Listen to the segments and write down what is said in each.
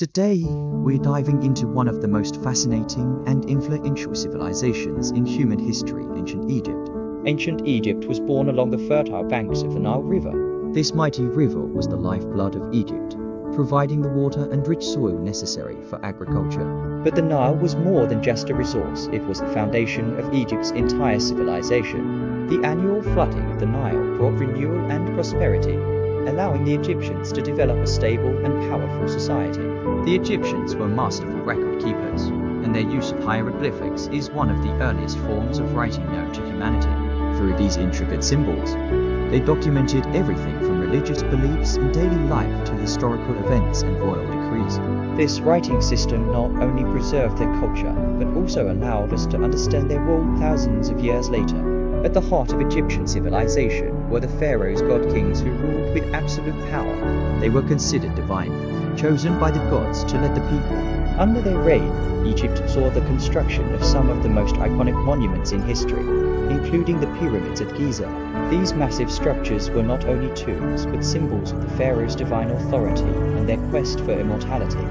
Today, we're diving into one of the most fascinating and influential civilizations in human history, ancient Egypt. Ancient Egypt was born along the fertile banks of the Nile River. This mighty river was the lifeblood of Egypt, providing the water and rich soil necessary for agriculture. But the Nile was more than just a resource, it was the foundation of Egypt's entire civilization. The annual flooding of the Nile brought renewal and prosperity, allowing the Egyptians to develop a stable and powerful society. The Egyptians were masterful record keepers, and their use of hieroglyphics is one of the earliest forms of writing known to humanity. Through these intricate symbols, they documented everything from religious beliefs and daily life to historical events and royal decrees. This writing system not only preserved their culture, but also allowed us to understand their role thousands of years later. At the heart of Egyptian civilization were the pharaohs, god-kings who ruled with absolute power. They were considered divine, chosen by the gods to lead the people. Under their reign, Egypt saw the construction of some of the most iconic monuments in history, including the pyramids at Giza. These massive structures were not only tombs, but symbols of the pharaohs' divine authority and their quest for immortality.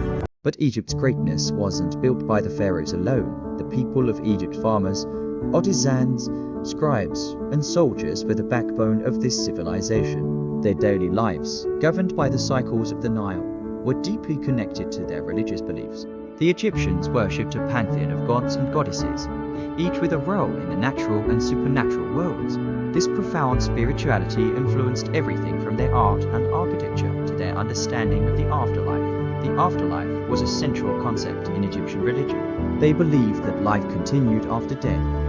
But Egypt's greatness wasn't built by the pharaohs alone. The people of Egypt, farmers, artisans, scribes, and soldiers were the backbone of this civilization. Their daily lives, governed by the cycles of the Nile, were deeply connected to their religious beliefs. The Egyptians worshipped a pantheon of gods and goddesses, each with a role in the natural and supernatural worlds. This profound spirituality influenced everything from their art and architecture to their understanding of the afterlife. The afterlife was a central concept in Egyptian religion. They believed that life continued after death,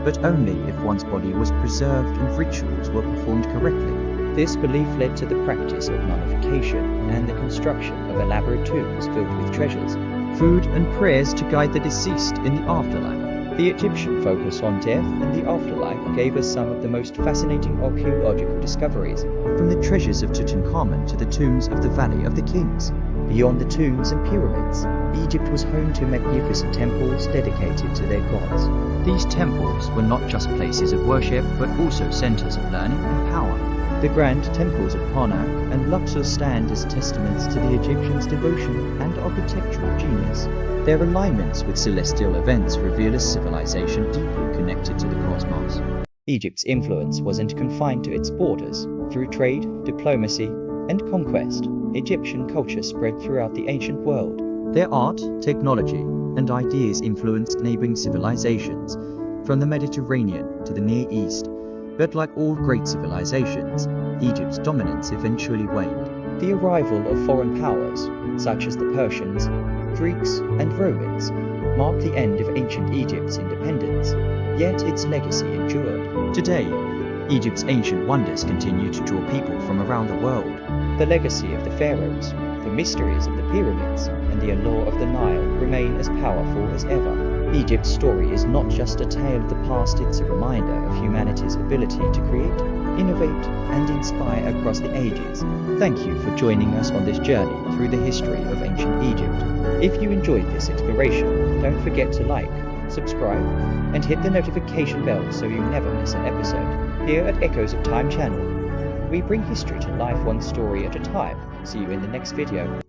but only if one's body was preserved and rituals were performed correctly. This belief led to the practice of mummification and the construction of elaborate tombs filled with treasures, food, and prayers to guide the deceased in the afterlife. The Egyptian focus on death and the afterlife gave us some of the most fascinating archaeological discoveries, from the treasures of Tutankhamun to the tombs of the Valley of the Kings. Beyond the tombs and pyramids, Egypt was home to magnificent temples dedicated to their gods. These temples were not just places of worship, but also centers of learning and power. The grand temples of Karnak and Luxor stand as testaments to the Egyptians' devotion and architectural genius. Their alignments with celestial events reveal a civilization deeply connected to the cosmos. Egypt's influence wasn't confined to its borders. Through trade, diplomacy, and conquest, Egyptian culture spread throughout the ancient world. Their art, technology, and ideas influenced neighboring civilizations, from the Mediterranean to the Near East. But like all great civilizations, Egypt's dominance eventually waned. The arrival of foreign powers, such as the Persians, Greeks, and Romans, marked the end of ancient Egypt's independence, yet its legacy endured. Today, Egypt's ancient wonders continue to draw people from around the world. The legacy of the pharaohs, the mysteries of the pyramids, and the allure of the Nile remain as powerful as ever. Egypt's story is not just a tale of the past, it's a reminder of humanity's ability to create, innovate, and inspire across the ages. Thank you for joining us on this journey through the history of ancient Egypt. If you enjoyed this exploration, don't forget to like, subscribe, and hit the notification bell so you never miss an episode. Here at Echoes of Time channel, we bring history to life one story at a time. See you in the next video.